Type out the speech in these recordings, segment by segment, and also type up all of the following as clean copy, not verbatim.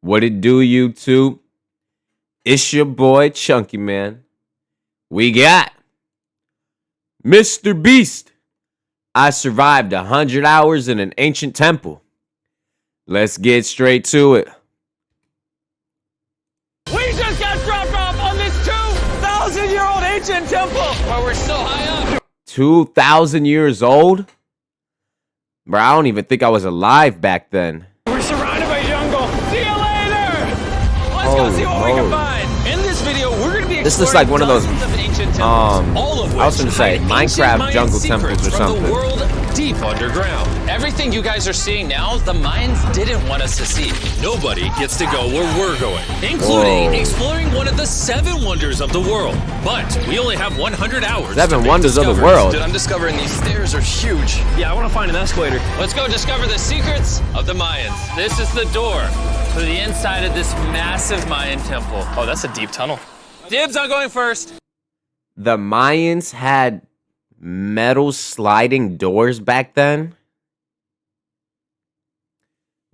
What it do, YouTube? It's your boy Chunkyman. We got MrBeast. I survived 100 hours in an ancient temple. Let's get straight to it. We just got dropped off on this 2,000-year-old ancient temple. Where we're so high up. 2,000 years old? Bro, I don't even think I was alive back then. We're surrounded by jungle. See you later. Let's go see what we can find. In this video, we're going to be exploring This looks like one of those, ancient temples, all of which I was going to say Minecraft Mayan jungle temples or from something. the world deep underground. Everything you guys are seeing now, the Mayans didn't want us to see. Nobody gets to go where we're going, including exploring one of the 7 wonders of the world. But we only have 100 hours. 7 wonders of the world. Dude, I'm discovering these stairs are huge. Yeah, I want to find an escalator. Let's go discover the secrets of the Mayans. This is the door to the inside of this massive Mayan temple. Oh, that's a deep tunnel. Dibs on going first. The Mayans had metal sliding doors back then.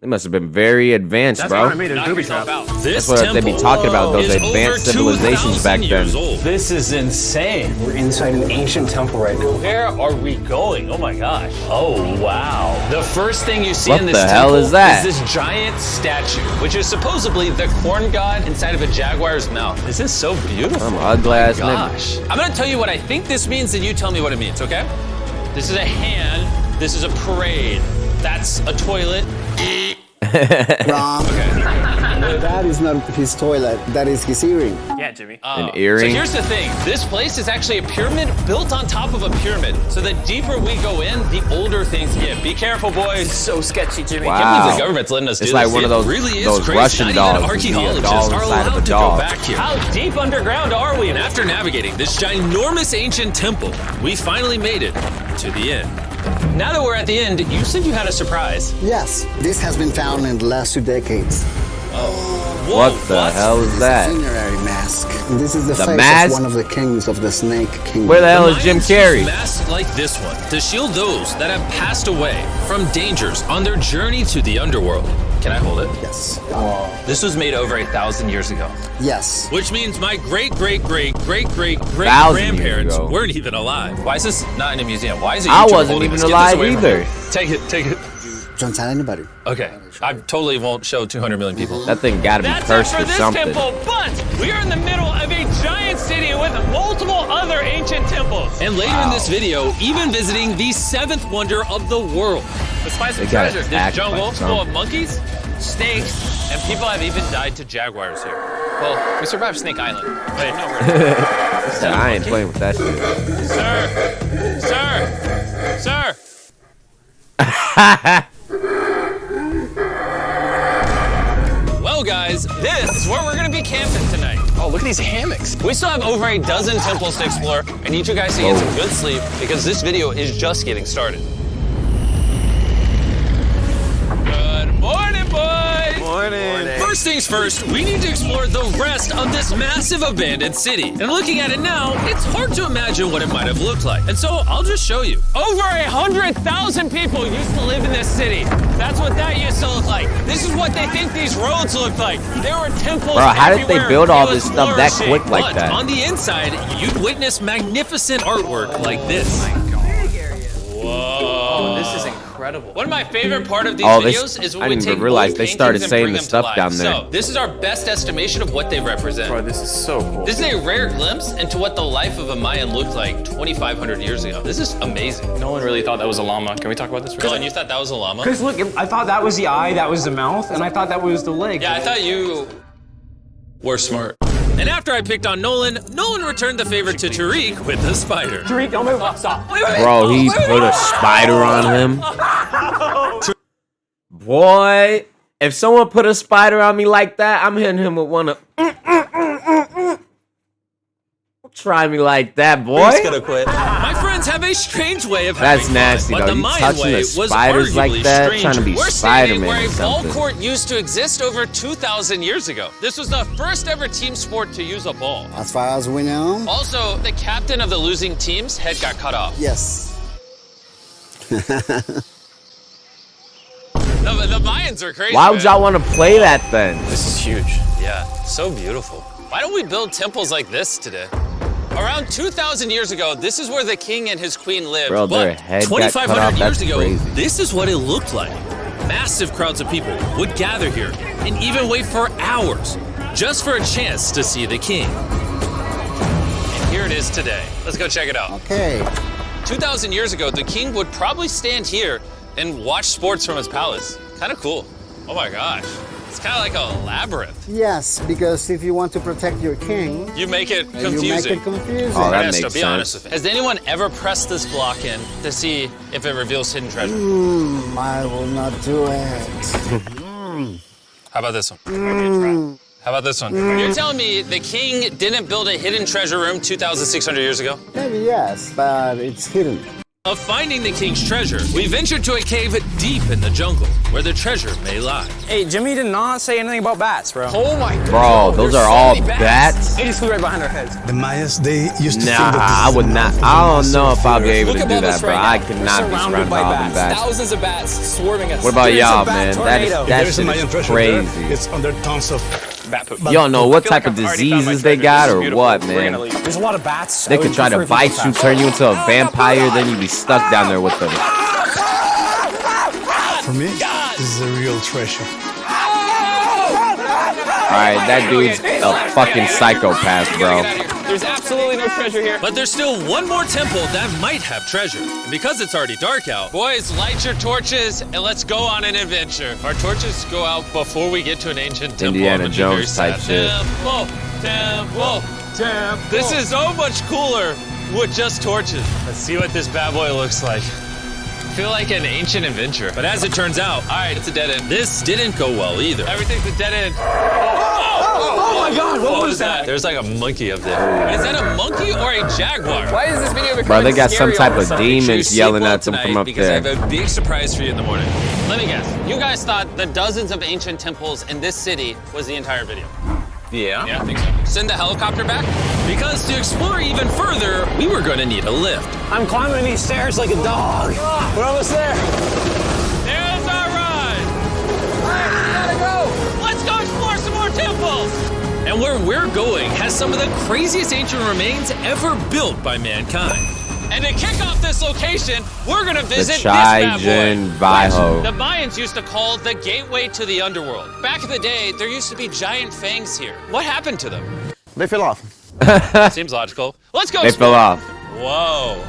They must have been very advanced, bro. That's what they be talking about, those advanced civilizations back then. This is insane. We're inside an ancient temple right now. Where are we going? Oh my gosh. Oh wow. The first thing you see What in this the hell temple is that? this giant statue, which is supposedly the corn god inside of a jaguar's mouth. This is so beautiful. Some ugly ass nigga. Gosh. I'm gonna tell you what I think this means, and you tell me what it means, okay? This is a hand. This is a parade. That's a toilet. Wrong. That is not his toilet. That is his earring. Yeah, Jimmy. An earring? So here's the thing. This place is actually a pyramid built on top of a pyramid. So the deeper we go in, the older things get. Be careful, boys. So sketchy, Jimmy. Wow. I can't believe the government's letting us do It's this. like one of those, really is those crazy. Russian Not dolls. even You see a archaeologists doll are inside of allowed a to go doll. back here. How deep underground are we? And after navigating this ginormous ancient temple, we finally made it to the end. Now that we're at the end, you said you had a surprise. Yes, this has been found in the last 2 decades. Whoa, What the hell is It's a that? funerary mask. This is the face mask? of one of the kings of the Snake Kingdom. Where the hell is Jim Mayans Carrey? used masks like this one to shield those that have passed away from dangers on their journey to the underworld. Can I hold it? Yes. This was made over 1,000 years ago, Yes. which means my great-great-great-great-great-great 1,000 years grandparents ago. weren't even alive. Why is this not in a museum? Why is it? I YouTuber wasn't holding even this? Get this alive away from either. me. Take it. Don't tell anybody. Okay, I totally won't show 200 million people. That thing gotta be That's cursed it for or this something. temple, but we are in the middle of a giant city with multiple other ancient temples. And later in this video, even visiting the 7th wonder of the world. Let's find some They got treasure. This attacked by jungle full of something. monkeys, snakes, and people have even died to jaguars here. Well, we survived Snake Island. Wait, no, we're I ain't playing with that shit. Sir! Well, guys, this is where we're gonna be camping tonight. Oh, look at these hammocks. We still have over a dozen temples to explore. I need you guys to get some good sleep because this video is just getting started. Good morning, boys. Morning. First things first, we need to explore the rest of this massive abandoned city. And looking at it now, it's hard to imagine what it might have looked like. And so I'll just show you. Over 100,000 people used to live in this city. That's what that used to look like. This is what they think these roads look like. There were temples Bro, how did they everywhere. build all It this was stuff that flourishing. quick like But that? on the inside, you'd witness magnificent artwork like this. Whoa. This is incredible. One of my favorite part of these videos is when I we didn't take even realize old they paintings started and saying bring the them to stuff life. down there. So this is our best estimation of what they represent. Bro, this is so cool. This is a rare glimpse into what the life of a Mayan looked like 2,500 years ago. This is amazing. No one really thought that was a llama. Can we talk about this? Dylan, you thought that was a llama? Because look, I thought that was the eye, that was the mouth, and I thought that was the leg. Yeah, I thought you were smart. And after I picked on Nolan returned the favor to Tariq with the spider. Tariq, don't move. Stop. Bro, he put a spider on him. Boy, if someone put a spider on me like that, I'm hitting him with one of. Try me like that, boy. He's gonna quit. My friends have a strange way of That's having nasty, fun, though. but the You Mayan touching way the was spiders like arguably that, stranger. trying to be We're standing Spider-Man where or a ball something. court used to exist over 2,000 years ago. This was the first ever team sport to use a ball. As far as we know, Also, the captain of the losing team's head got cut off. yes. The Mayans are crazy. Why would y'all want to play that then? This is huge. Yeah, so beautiful. Why don't we build temples like this today? Around 2,000 years ago, this is where the king and his queen lived. Bro, their but head got cut off. 2,500 years That's ago, crazy. this is what it looked like. Massive crowds of people would gather here and even wait for hours just for a chance to see the king. And here it is today. Let's go check it out. Okay. 2,000 years ago, the king would probably stand here and watch sports from his palace. Kind of cool. Oh my gosh. It's kind of like a labyrinth. Yes, because if you want to protect your king, You make it confusing. you make it confusing. Oh, that Ernesto, makes be honest sense. with me. Has anyone ever pressed this block in to see if it reveals hidden treasure? I will not do it. How about this one? How about this one? You're telling me the king didn't build a hidden treasure room 2,600 years ago? Maybe yes, but it's hidden. Of finding the king's treasure, we ventured to a cave deep in the jungle where the treasure may lie. Hey, Jimmy did not say anything about bats, bro. Oh my god. Bro, those are all bats? They just flew right behind our heads. The Mayas, they used to Nah, think that I this is would the not. mouth of I the don't know if I'll be able Look to do above that, us bro. right I now. cannot be surrounded by all them bats. Thousands of bats swarming us. What about y'all, There's a bat man? tornado. That There's a shit Mayan is treasure crazy. there. It's under tons of bat poop. You don't know what I feel type like of I've already found my diseases they treasure. got This is or beautiful. what, We're gonna man. leave. There's a lot of bats. They could try to bite you, turn you into a vampire, then you'd be stuck down there with them. For me, this is a real treasure. Alright, that dude's a fucking psychopath, bro. There's absolutely no treasure here. But there's still one more temple that might have treasure. And because it's already dark out, boys, light your torches and let's go on an adventure. Our torches go out before we get to an ancient temple. Indiana I'm gonna be Jones very type sad. shit. Temple. This is so much cooler with just torches. Let's see what this bad boy looks like. I feel like an ancient adventure. But as it turns out, all right, it's a dead end. This didn't go well either. Everything's a dead end. Oh my god, what was that? There's like a monkey up there. Is that a monkey or a jaguar? Why is this video becoming Bro, they got some scary type all of a of sudden? demons yelling at them from up because I there. have a big surprise for you in the morning. Let me guess. You guys thought the dozens of ancient temples in this city was the entire video. Yeah. Yeah, I think so. Send the helicopter back? Because to explore even further, we were gonna need a lift. I'm climbing these stairs like a dog. We're almost there. There's our ride! Gotta go. Let's go explore some more temples! And where we're going has some of the craziest ancient remains ever built by mankind. And to kick off this location, we're gonna visit this bad boy. Chaijen Vaiho. The Mayans used to call the gateway to the underworld. Back in the day, there used to be giant fangs here. What happened to them? They fell off. Seems logical. Let's go They explore. fell off. Whoa.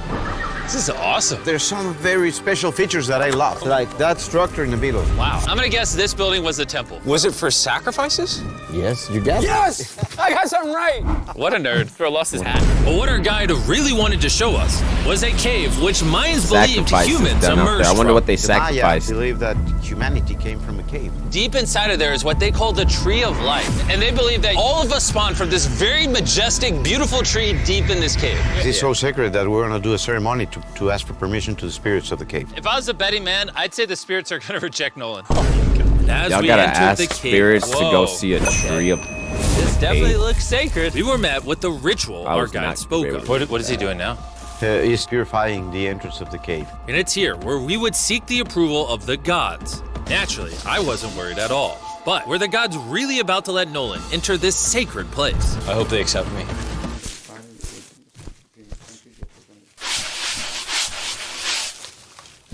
This is awesome. There's some very special features that I love, like that structure in the middle. Wow. I'm gonna guess this building was the temple. Was it for sacrifices? Yes, you get it. Yes! I got something right. What a nerd. Throw lost his hat. But what our guide really wanted to show us was a cave which Mayans believed Sacrifices humans done up emerged there. I wonder from. what they The Maya sacrificed. believe that humanity came from a cave. Deep inside of there is what they call the tree of life. And they believe that all of us spawned from this very majestic, beautiful tree deep in this cave. It's so sacred that we're gonna do a ceremony to ask for permission to the spirits of the cave. If I was a betting man, I'd say the spirits are gonna reject Nolan. And as Y'all we gotta entered ask the cave, spirits to go whoa, see a tree of. This definitely looks sacred. We were met with the ritual I our was guide not spoke able of. to What is he doing now? He's purifying the entrance of the cave. And it's here where we would seek the approval of the gods. Naturally, I wasn't worried at all. But were the gods really about to let Nolan enter this sacred place? I hope they accept me.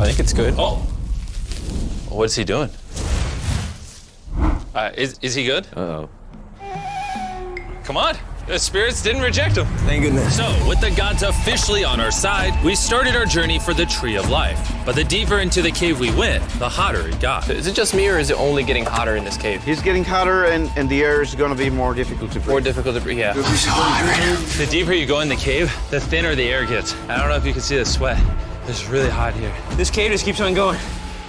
I think it's good. Oh. What's he doing? Is he good? Uh-oh. Come on. The spirits didn't reject him. Thank goodness. So, with the gods officially on our side, we started our journey for the Tree of Life. But the deeper into the cave we went, the hotter it got. Is it just me or is it only getting hotter in this cave? He's getting hotter and the air is gonna be more difficult to breathe. More difficult to breathe, yeah. The deeper you go in the cave, the thinner the air gets. I don't know if you can see the sweat. It's really hot here. This cave just keeps on going.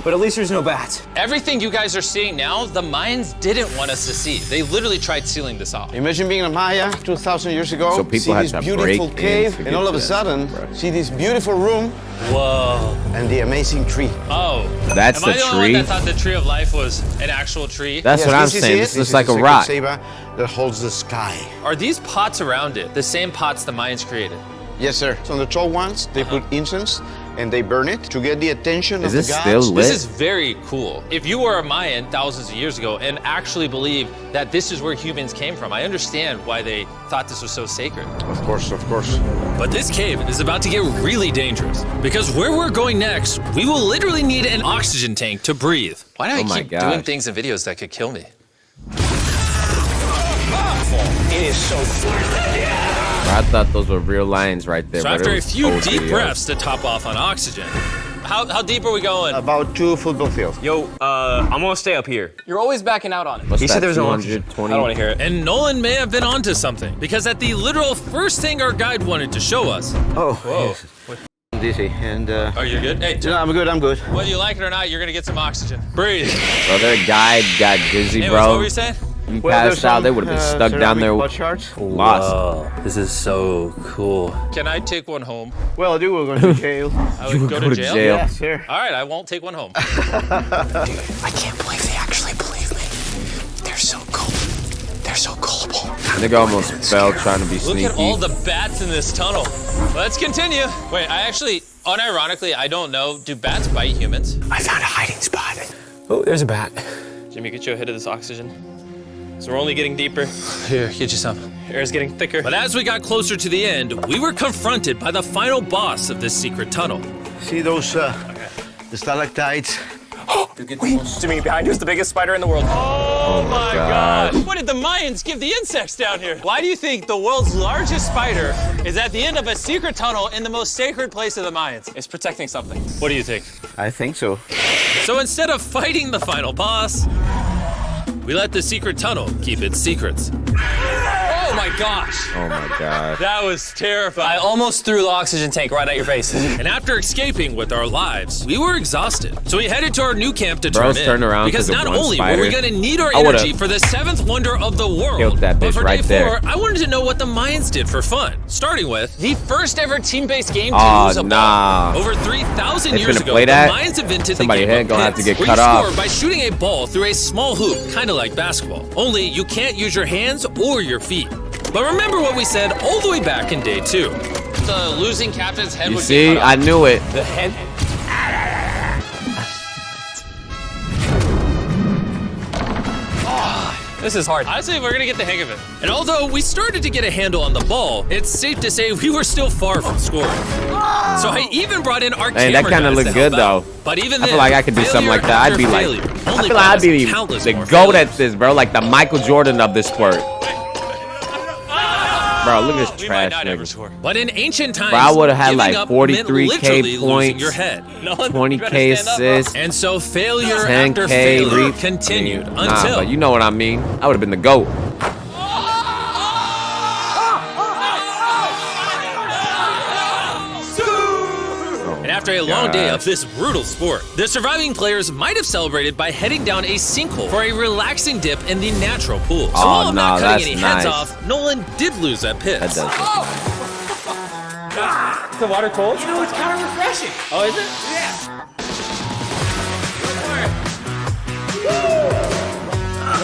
But at least there's no bats. Everything you guys are seeing now, the Mayans didn't want us to see. They literally tried sealing this off. Imagine being a Maya 2,000 years ago, So people see had this to beautiful break in cave, to and get all of to a that, sudden, bro. see this beautiful room Whoa. and the amazing tree. Oh. That's Am I the the only one tree? that thought the Tree of Life was an actual tree? That's what I'm this is saying. it. This looks is like the a sacred rock. saber that holds the sky. Are these pots around it the same pots the Mayans created? Yes, sir. So on the tall ones, they put incense, and they burn it to get the attention of the this gods. still lit? This is very cool. If you were a Mayan thousands of years ago and actually believe that this is where humans came from, I understand why they thought this was so sacred. Of course, of course. But this cave is about to get really dangerous because where we're going next, we will literally need an oxygen tank to breathe. Why do I keep doing things in videos that could kill me? It is so I thought those were real lions right there. So after a few deep breaths to top off on oxygen, how deep are we going? About 2 football fields. Yo, I'm gonna stay up here. You're always backing out on it. What's He that, said there was no 220? I don't want to hear it. And Nolan may have been onto something because at the literal first thing our guide wanted to show us. Oh, Whoa. yes. Dizzy, and Oh, you're good? Hey, no, I'm good, I'm good. whether you like it or not, you're gonna get some oxygen. Breathe. Bro, their guide got dizzy, Anyways, what bro. were you saying? You passed out, they would have been stuck down there Shards. lost. Oh, this is so cool. Can I take one home? Well, dude, we're going to jail. I would go to jail? Yeah, sure. All right, I won't take one home. I can't believe they actually believe me. They're so cool. They're so gullible. Nigga almost fell trying to be Look sneaky. at all the bats in this tunnel. Let's continue. Wait, I actually, unironically, I don't know. Do bats bite humans? I found a hiding spot. Oh, there's a bat. Jimmy, get you a hit of this oxygen. So we're only getting deeper. Here, get you some. Air's getting thicker. But as we got closer to the end, we were confronted by the final boss of this secret tunnel. See those, the stalactites? Jimmy, behind you is the biggest spider in the world. Oh my God. gosh. What did the Mayans give the insects down here? Why do you think the world's largest spider is at the end of a secret tunnel in the most sacred place of the Mayans? It's protecting something. What do you think? I think so. So instead of fighting the final boss, we let the secret tunnel keep its secrets. Oh my gosh. Oh my god. That was terrifying. I almost threw the oxygen tank right at your face. And after escaping with our lives, we were exhausted. So we headed to our new camp to Bros turn in. turned around because 'cause of not one only spider. were we gonna need our I would've energy for the 7th wonder of the world, killed that but bitch for right day there. 4, I wanted to know what the Mayans did for fun. Starting with The first ever team-based game to Oh, use a ball. nah. over 3,000 They years finna ago, play the that? Mayans invented Somebody the game head of gonna have to pits, get where cut you off. score by shooting a ball through a small hoop, kind of like basketball. Only you can't use your hands or your feet. But remember what we said all the way back in day 2. The losing captain's head You would see, be cut off. I knew it. The head. This is hard. Honestly, we're gonna get the hang of it. And although we started to get a handle on the ball, it's safe to say we were still far from scoring. So I even brought in our Hey, that camera kinda guys looked to good, help out. though. But even I then, feel like I could do something failure like that. I'd after be like, failure I only feel like I'd brought us be countless the more GOAT failures. at this, bro. Like the Michael Jordan of this sport. Bro, look at this We trash might not ever nigga. score. But in ancient times, Bro, I would've had giving like up 43K meant literally losing points, your head. 20K assists, And so failure after 10K failure reap. continued Nah, until but you know what I mean. I would have been the GOAT. And after a long day of this brutal sport, the surviving players might have celebrated by heading down a sinkhole for a relaxing dip in the natural pool. So Oh, while I'm not no, cutting that's any heads nice. off, Nolan did lose at pits. That does look nice. Is the water cold? You know, it's kind of refreshing. Oh, is it?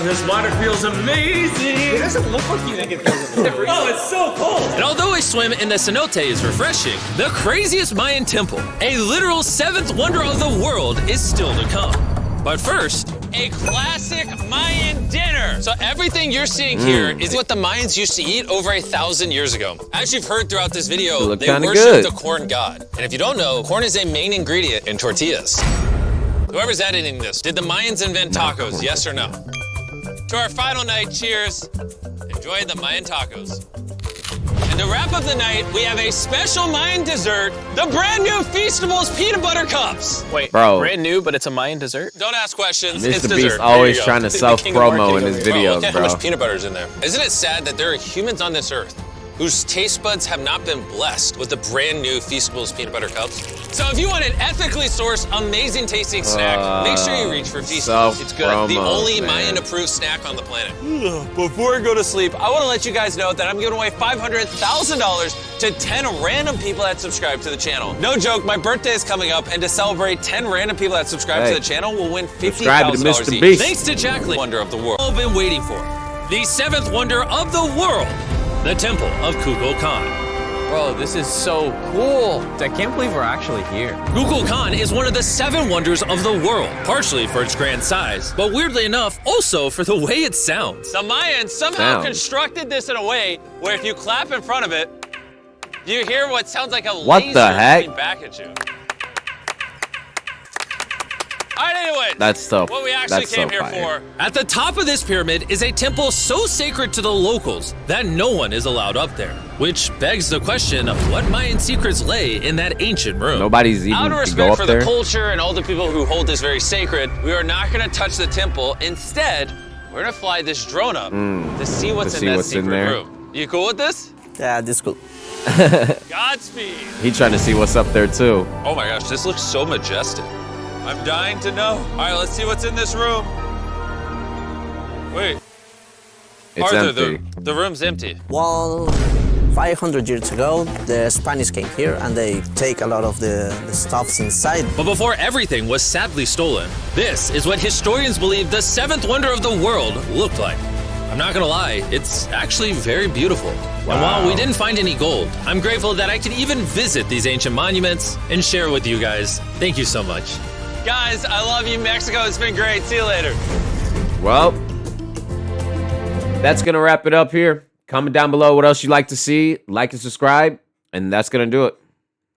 This water feels amazing. It doesn't look like you think it feels amazing. Oh, it's so cold. And although a swim in the cenote is refreshing, the craziest Mayan temple, a literal 7th wonder of the world, is still to come. But first, a classic Mayan dinner. So everything you're seeing here is what the Mayans used to eat over 1,000 years ago. As you've heard throughout this video, Look they kinda worship good. the corn god. And if you don't know, corn is a main ingredient in tortillas. Whoever's editing this, did the Mayans invent tacos, yes or no? To our final night, cheers. Enjoy the Mayan tacos. And to wrap up the night, we have a special Mayan dessert, the brand new Feastables peanut butter cups. Wait, Bro. brand new, but it's a Mayan dessert? Don't ask questions, it's MrBeast dessert. always There you go. trying to The king of self-promo marketing in his over here. Look videos, at how bro. much peanut butter is in there. Isn't it sad that there are humans on this earth whose taste buds have not been blessed with the brand new Feastables peanut butter cups? So if you want an ethically sourced, amazing tasting snack, make sure you reach for Feastables. It's good. The self-promo, only man. Mayan-approved snack on the planet. Before I go to sleep, I want to let you guys know that I'm giving away $500,000 to 10 random people that subscribe to the channel. No joke, my birthday is coming up, and to celebrate 10 random people that subscribe Hey, to the channel will win subscribe to $50,000 each. MrBeast. Thanks to Jacqueline, wonder of the world. All been waiting for the 7th wonder of the world, the Temple of Kukulkan. Bro, this is so cool. I can't believe we're actually here. Kukulkan is one of the 7 wonders of the world, partially for its grand size, but weirdly enough, also for the way it sounds. The Mayans somehow constructed this in a way where if you clap in front of it, you hear what sounds like a laser coming back at you. All right, anyway, that's tough. What we actually came here for. At the top of this pyramid is a temple so sacred to the locals that no one is allowed up there, which begs the question of what Mayan secrets lay in that ancient room. Nobody's even Out of respect for the culture and all the people who hold this very sacred, we are not going to touch the temple. Instead, we're going to fly this drone up to see what's in that secret room. You cool with this? Yeah, this cool. Godspeed. He trying to see what's up there too. Oh my gosh, this looks so majestic. I'm dying to know. All right, let's see what's in this room. Wait. It's Arthur, empty. The room's empty. Well, 500 years ago, the Spanish came here and they take a lot of the stuffs inside. But before everything was sadly stolen, this is what historians believe the 7th wonder of the world looked like. I'm not gonna lie, it's actually very beautiful. Wow. And while we didn't find any gold, I'm grateful that I could even visit these ancient monuments and share with you guys. Thank you so much. Guys, I love you, Mexico. It's been great. See you later. Well, that's going to wrap it up here. Comment down below what else you'd like to see. Like and subscribe. And that's going to do it.